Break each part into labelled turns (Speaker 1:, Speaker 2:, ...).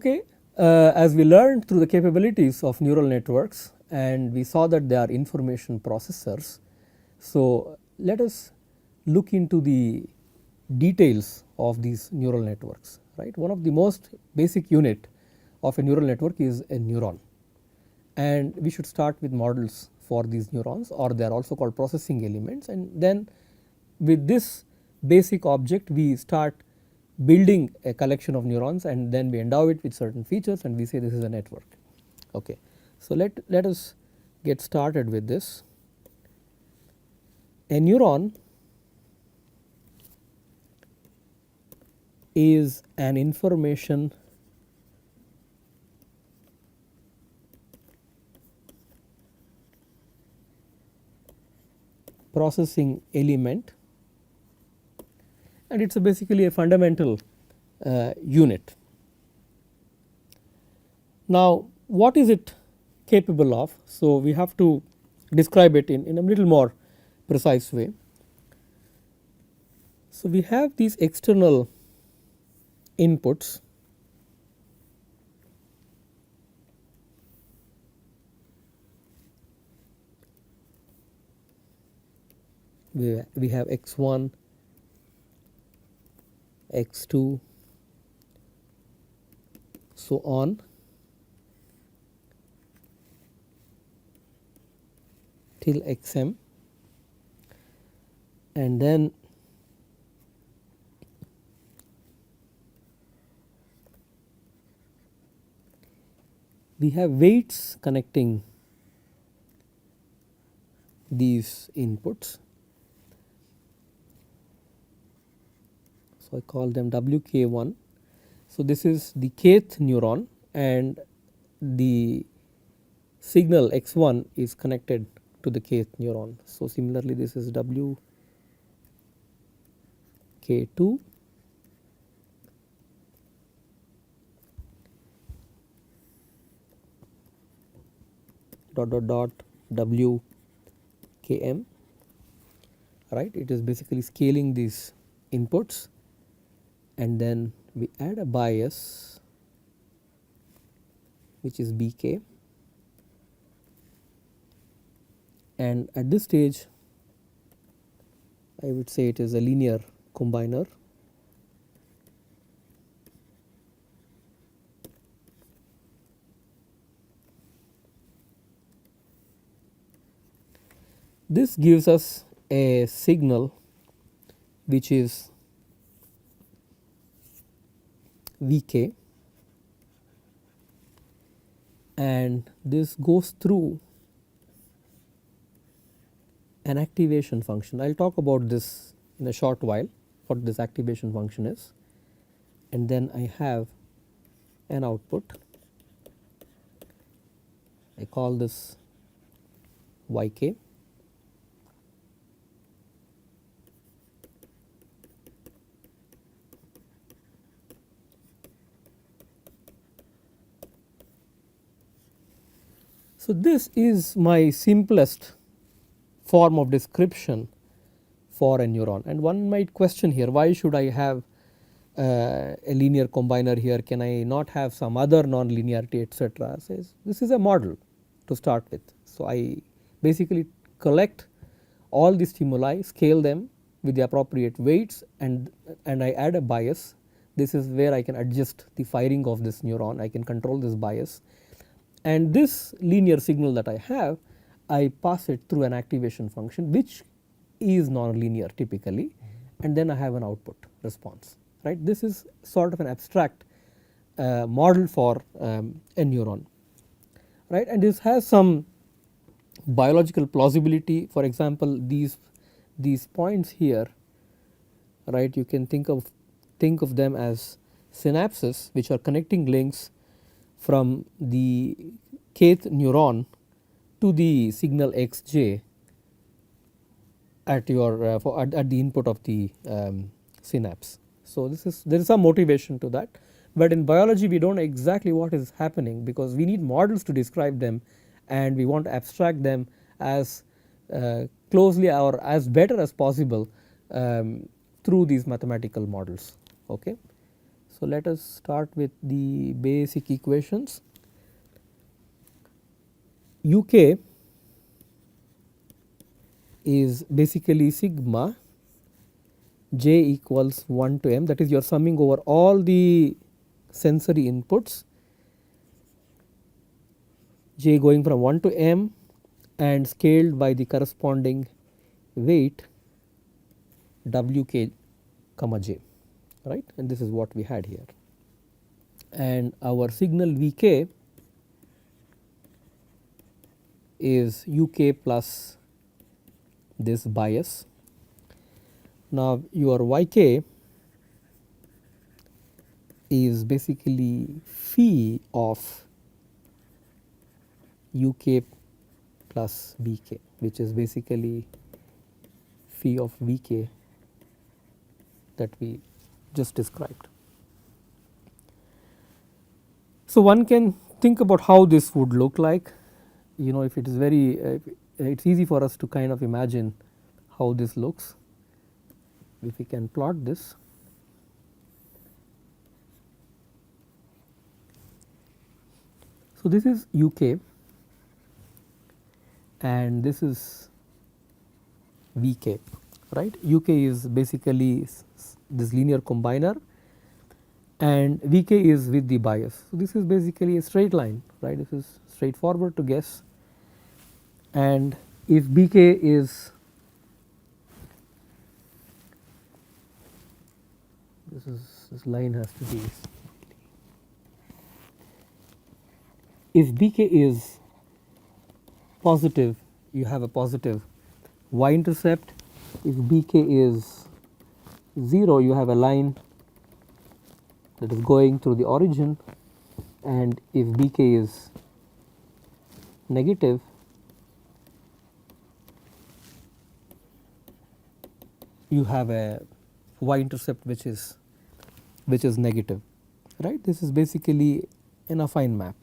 Speaker 1: Okay, as we learned through the capabilities of neural networks and we saw that they are information processors. So, let us look into the details of these neural networks, right. One of the most basic unit of a neural network is a neuron, and we should start with models for these neurons, or they are also called processing elements, and then with this basic object we start building a collection of neurons, and then we endow it with certain features and we say this is a network. Okay. So, let us get started with this. A neuron is an information processing element, and it is basically a fundamental unit. Now, what is it capable of? So, we have to describe it in a little more precise way. So, we have these external inputs, we have x1, x2, so on, till xm, and then we have weights connecting these inputs. So, I call them WK1. So, this is the kth neuron and the signal x1 is connected to the kth neuron. So, similarly this is WK2, dot dot dot WKM, right. It is basically scaling these inputs, and then we add a bias which is BK, and at this stage I would say it is a linear combiner. This gives us a signal which is Vk, and this goes through an activation function. I will talk about this in a short while, what this activation function is, and then I have an output. I call this Yk. So, this is my simplest form of description for a neuron, and one might question here, why should I have a linear combiner here, can I not have some other non-linearity, etc. Says this is a model to start with. So, I basically collect all the stimuli, scale them with the appropriate weights, and I add a bias. This is where I can adjust the firing of this neuron, I can control this bias, and this linear signal that I have, I pass it through an activation function which is non-linear typically, and then I have an output response, right. This is sort of an abstract model for a neuron, right, and this has some biological plausibility. For example, these points here, right, you can think of them as synapses which are connecting links from the kth neuron to the signal xj at your at the input of the synapse. So, there is some motivation to that, but in biology we do not know exactly what is happening, because we need models to describe them and we want to abstract them as closely or as better as possible through these mathematical models. Okay. So, let us start with the basic equations. UK is basically sigma j equals 1 to m, that is you are summing over all the sensory inputs, j going from 1 to m and scaled by the corresponding weight wk comma j, right, and this is what we had here. And our signal Vk is uk plus this bias. Now your yk is basically phi of uk plus bk, which is basically phi of vk that we just described. So one can think about how this would look like. You know, if it is very it's easy for us to kind of imagine how this looks. If we can plot this, so this is UK and this is VK, right. UK is basically this linear combiner and VK is with the bias. So this is basically a straight line, right. This is straightforward to guess, and if BK is this line has to be, if BK is positive, you have a positive y intercept. If BK is 0, you have a line that is going through the origin, and if BK is negative, you have a y intercept which is negative, right. This is basically an affine map.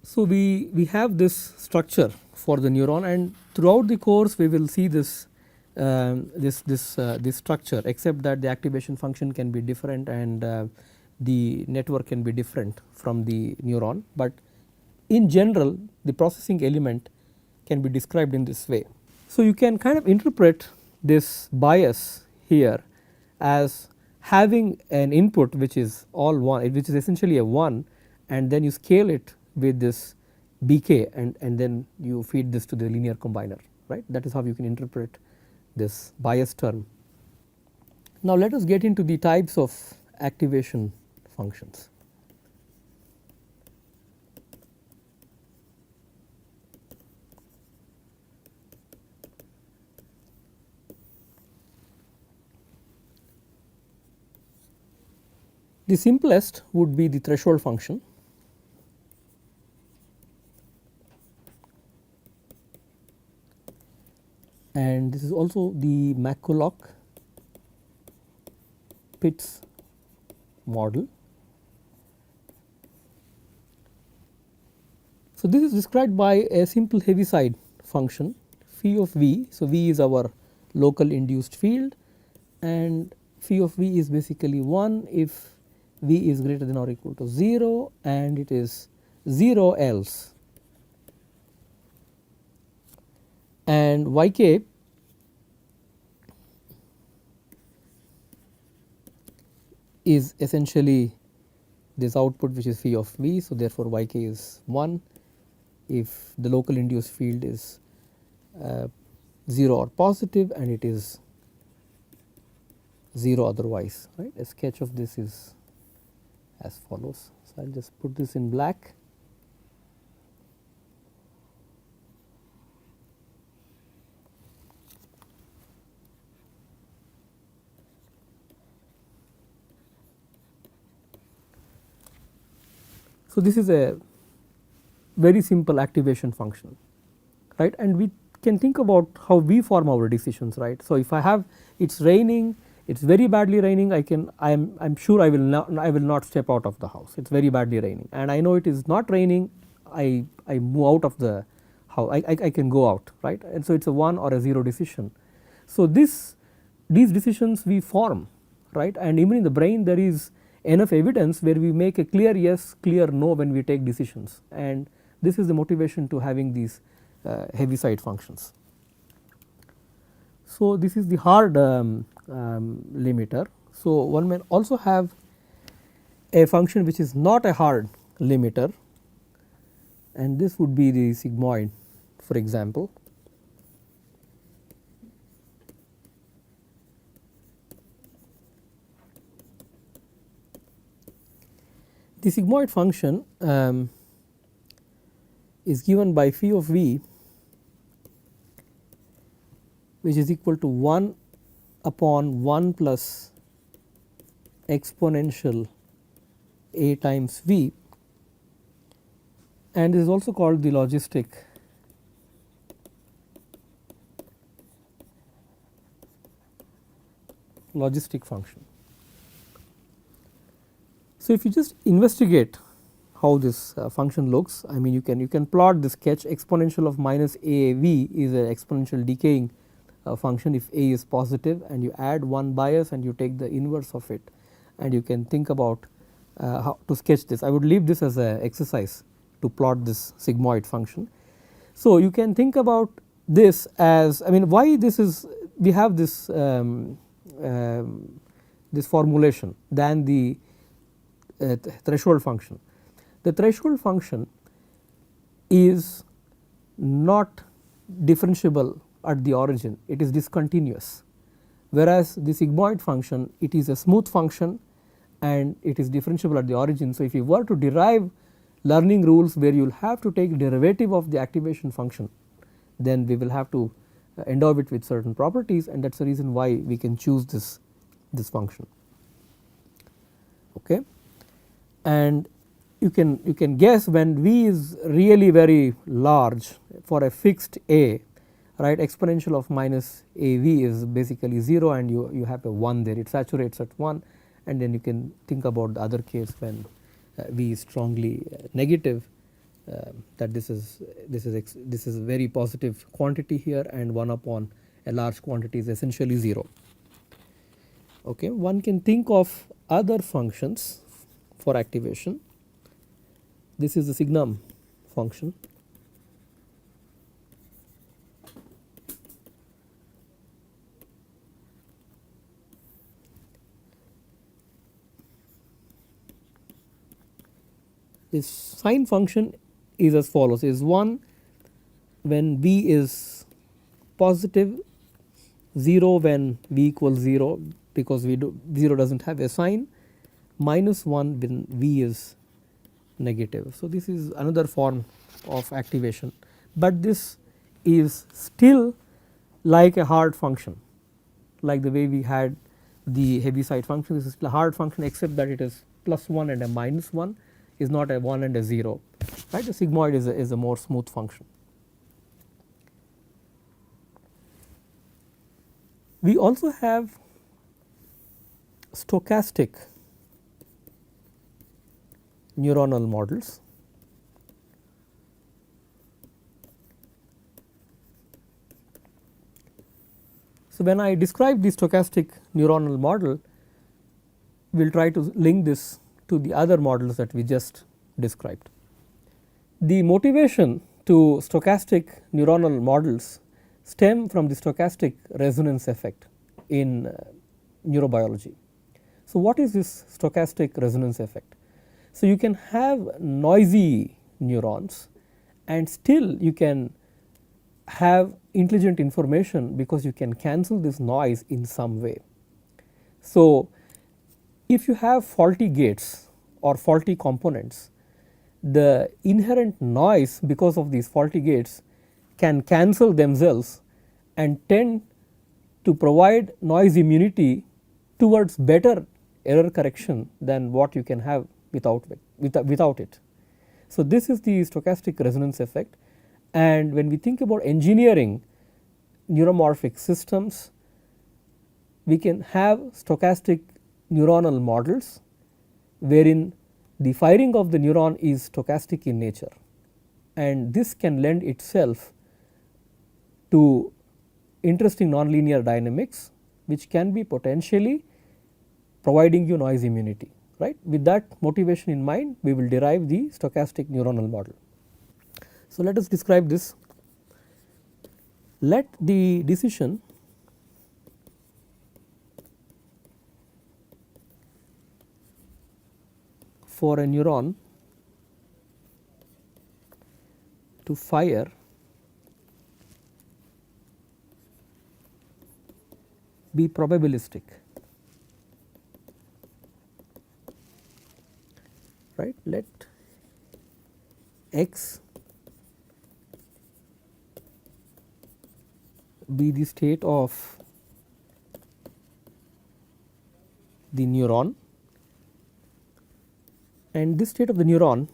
Speaker 1: So we have this structure for the neuron, and throughout the course we will see this this structure, except that the activation function can be different and the network can be different from the neuron, but in general the processing element can be described in this way. So you can kind of interpret this bias here as having an input which is all 1, which is essentially a 1, and then you scale it with this bk and then you feed this to the linear combiner, right. That is how you can interpret this bias term. Now let us get into the types of activation functions. The simplest would be the threshold function, and this is also the McCulloch-Pitts model. So this is described by a simple Heaviside function phi of v. So v is our local induced field, and phi of v is basically 1 if v is greater than or equal to 0 and it is 0 else. And yk is essentially this output which is phi of v. So therefore yk is 1 if the local induced field is 0 or positive and it is 0 otherwise, right. A sketch of this is as follows. So I will just put this in black. So this is a very simple activation function, right, and we can think about how we form our decisions, right. So if I have, it's raining, it's very badly raining, I'm sure I will not step out of the house, it's very badly raining, and I know it is not raining, I move out of the house, I can go out, right. And so it's a 1 or a 0 decision. So these decisions we form, right, and even in the brain there is enough evidence where we make a clear yes, clear no when we take decisions, and this is the motivation to having these Heaviside functions. So this is the hard limiter. So one may also have a function which is not a hard limiter, and this would be the sigmoid, for example. The sigmoid function is given by phi of v, which is equal to 1 upon 1 plus exponential a times v, and is also called the logistic function. So if you just investigate how this function looks, I mean you can plot the sketch. Exponential of minus a v is an exponential decaying function if a is positive, and you add one bias and you take the inverse of it, and you can think about how to sketch this. I would leave this as an exercise to plot this sigmoid function. So you can think about this as, I mean, why this is, we have this this formulation than the threshold function. The threshold function is not differentiable at the origin, it is discontinuous, whereas the sigmoid function, it is a smooth function and it is differentiable at the origin. So if you were to derive learning rules where you will have to take derivative of the activation function, then we will have to endow it with certain properties, and that is the reason why we can choose this function. Okay. And you can guess when v is really very large for a fixed a, right, exponential of minus a v is basically 0, and you have a 1 there, it saturates at 1, and then you can think about the other case when v is strongly negative, that this is a very positive quantity here, and 1 upon a large quantity is essentially 0. Okay. One can think of other functions for activation. This is the signum function. This sine function is as follows, is 1 when v is positive, 0 when v equals 0 because 0 does not have a sign, minus 1 when v is negative. So this is another form of activation, but this is still like a hard function, like the way we had the Heaviside function. This is still a hard function, except that it is plus 1 and a minus 1, is not a 1 and a 0, right. The sigmoid is a more smooth function. We also have stochastic neuronal models. So when I describe the stochastic neuronal model, we will try to link this to the other models that we just described. The motivation to stochastic neuronal models stem from the stochastic resonance effect in neurobiology. So what is this stochastic resonance effect? So you can have noisy neurons and still you can have intelligent information because you can cancel this noise in some way. So if you have faulty gates or faulty components, the inherent noise because of these faulty gates can cancel themselves and tend to provide noise immunity towards better error correction than what you can have without it. So this is the stochastic resonance effect, and when we think about engineering neuromorphic systems, we can have stochastic neuronal models wherein the firing of the neuron is stochastic in nature, and this can lend itself to interesting nonlinear dynamics which can be potentially providing you noise immunity, right. With that motivation in mind, we will derive the stochastic neuronal model. So, let us describe this. Let the decision for a neuron to fire be probabilistic, right. Let x be the state of the neuron, and this state of the neuron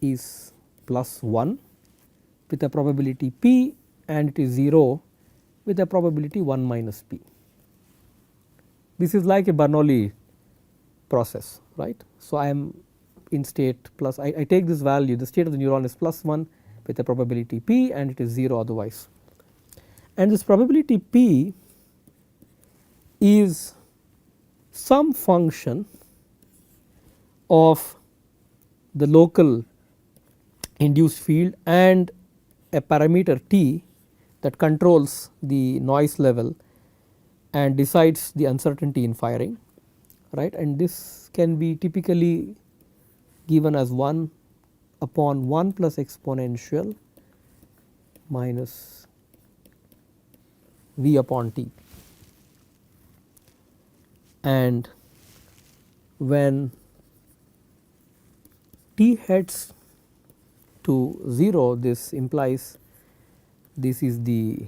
Speaker 1: is +1 with a probability p, and it is 0 with a probability 1 minus p. This is like a Bernoulli process, right. So, I am in state plus I take this value, the state of the neuron is +1 with a probability p, and it is 0 otherwise, and this probability p is some function of the local induced field and a parameter t that controls the noise level and decides the uncertainty in firing, right. And this can be typically given as 1 upon 1 plus exponential minus v upon t, and when t heads to 0, this implies this is the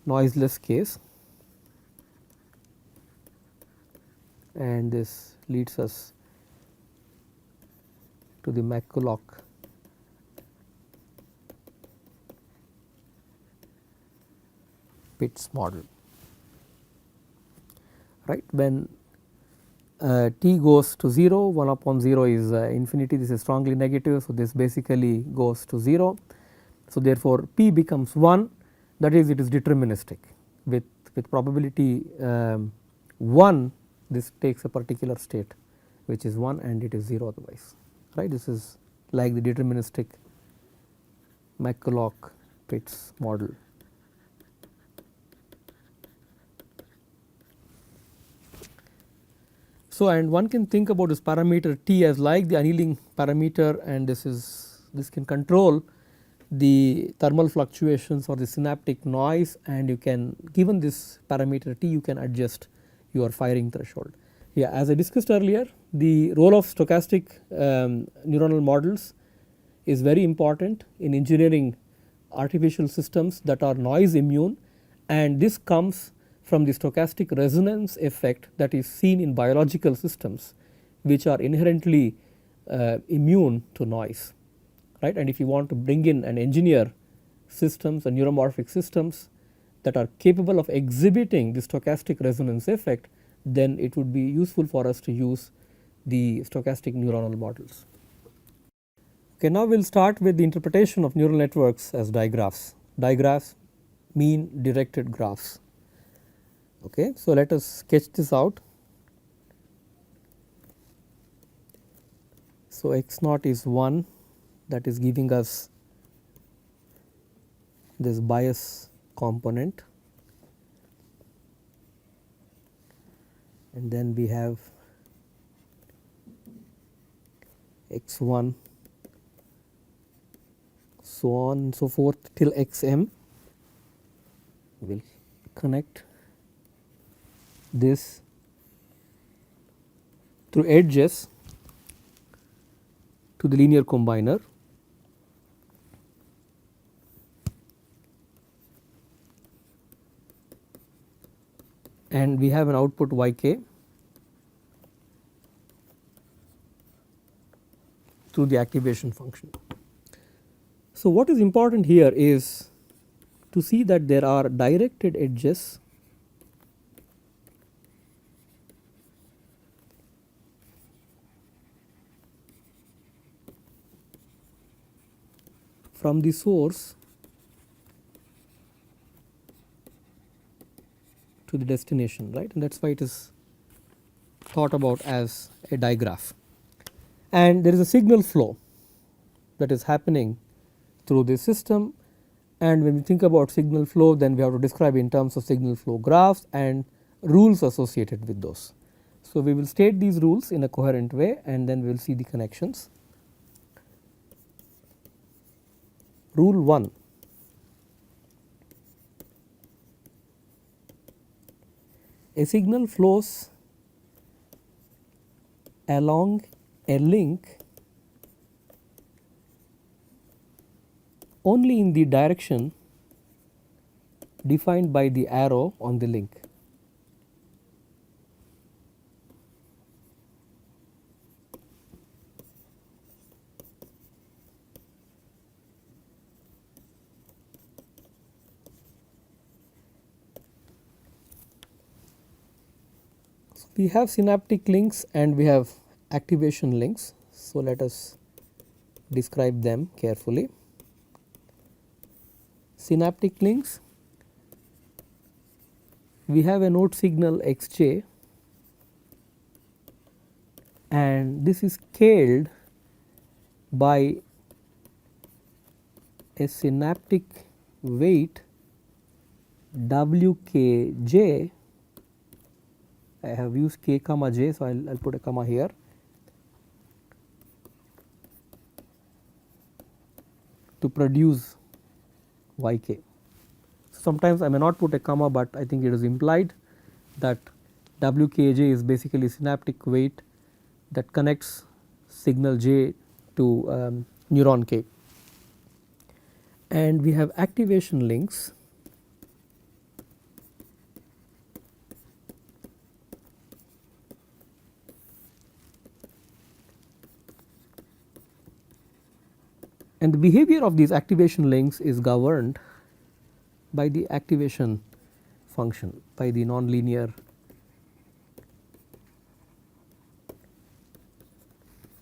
Speaker 1: noiseless case, and this leads us to the McCulloch-Pitts model, right. When t goes to 0, 1 upon 0 is infinity, this is strongly negative. So, this basically goes to 0. So, therefore, p becomes 1, that is, it is deterministic with probability 1, this takes a particular state which is 1 and it is 0 otherwise, right. This is like the deterministic McCulloch-Pitts model. So, and one can think about this parameter t as like the annealing parameter, and this can control the thermal fluctuations or the synaptic noise, and you can, given this parameter t, you can adjust your firing threshold. Yeah, as I discussed earlier, the role of stochastic neuronal models is very important in engineering artificial systems that are noise immune, and this comes from the stochastic resonance effect that is seen in biological systems which are inherently immune to noise, right. And if you want to bring in and engineer systems and neuromorphic systems that are capable of exhibiting the stochastic resonance effect, then it would be useful for us to use the stochastic neuronal models. Okay, now we will start with the interpretation of neural networks as digraphs. Digraphs mean directed graphs. Okay, so let us sketch this out. So, x naught is 1, that is giving us this bias component, and then we have x 1, so on and so forth till x m. We will connect this through edges to the linear combiner, and we have an output yk through the activation function. So what is important here is to see that there are directed edges from the source to the destination, right? And that's why it is thought about as a digraph. And there is a signal flow that is happening through this system, and when we think about signal flow, then we have to describe in terms of signal flow graphs and rules associated with those. So we will state these rules in a coherent way, and then we will see the connections. Rule 1: a signal flows along a link only in the direction defined by the arrow on the link. So we have synaptic links and we have activation links. So let us describe them carefully. Synaptic links, we have a node signal xj, and this is scaled by a synaptic weight wkj. I have used k comma j, so I'll put a comma here. To produce yk. Sometimes I may not put a comma, but I think it is implied that wkj is basically synaptic weight that connects signal j to neuron k. And we have activation links. And the behavior of these activation links is governed by the activation function, by the nonlinear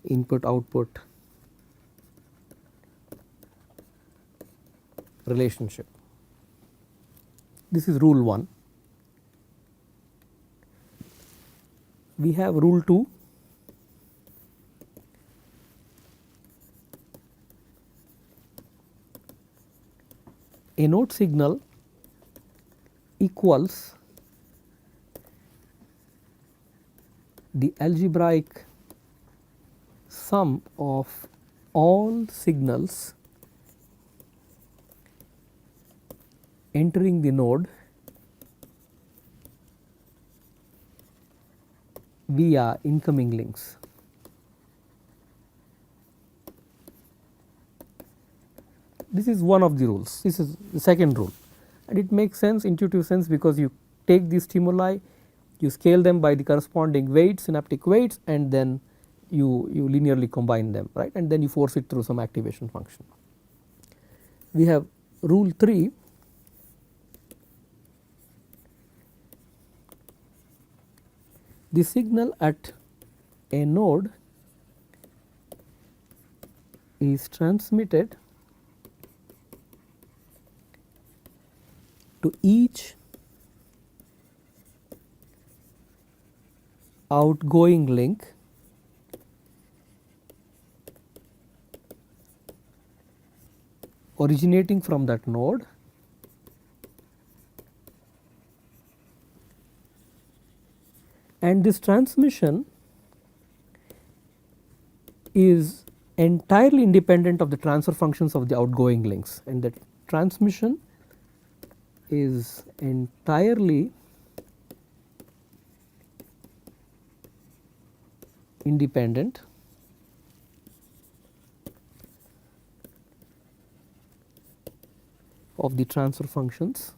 Speaker 1: input output relationship. This is rule 1. We have rule 2. A node signal equals the algebraic sum of all signals entering the node via incoming links. This is one of the rules. This is the second rule, and it makes sense, intuitive sense, because you take these stimuli, you scale them by the corresponding weights, synaptic weights, and then you linearly combine them, right, and then you force it through some activation function. We have rule 3. The signal at a node is transmitted to each outgoing link originating from that node and this transmission is entirely independent of the transfer functions of the outgoing links, and that transmission is entirely independent of the transfer functions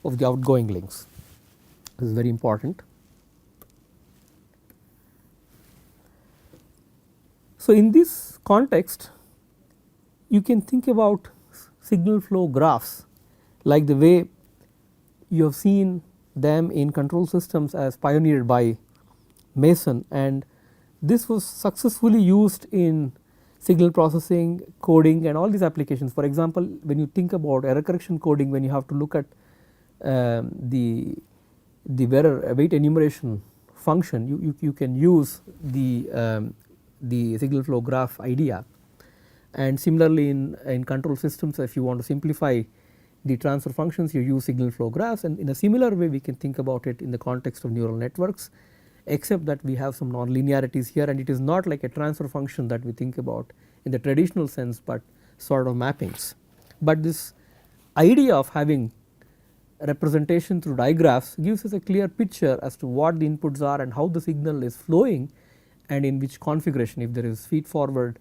Speaker 1: of the outgoing links. This is very important. So, in this context you can think about signal flow graphs like the way you have seen them in control systems as pioneered by Mason, and this was successfully used in signal processing, coding and all these applications. For example, when you think about error correction coding, when you have to look at the weight enumeration function, you can use the signal flow graph idea. And similarly in control systems, if you want to simplify the transfer functions, you use signal flow graphs, and in a similar way we can think about it in the context of neural networks, except that we have some non-linearities here, and it is not like a transfer function that we think about in the traditional sense, but sort of mappings. But this idea of having representation through digraphs gives us a clear picture as to what the inputs are and how the signal is flowing and in which configuration, if there is feed forward,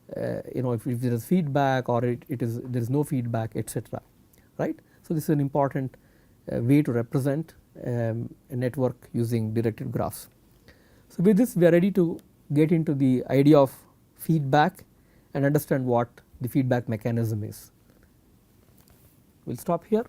Speaker 1: if there is feedback or there is no feedback, etc. Right. So, this is an important way to represent a network using directed graphs. So, with this we are ready to get into the idea of feedback and understand what the feedback mechanism is. We will stop here.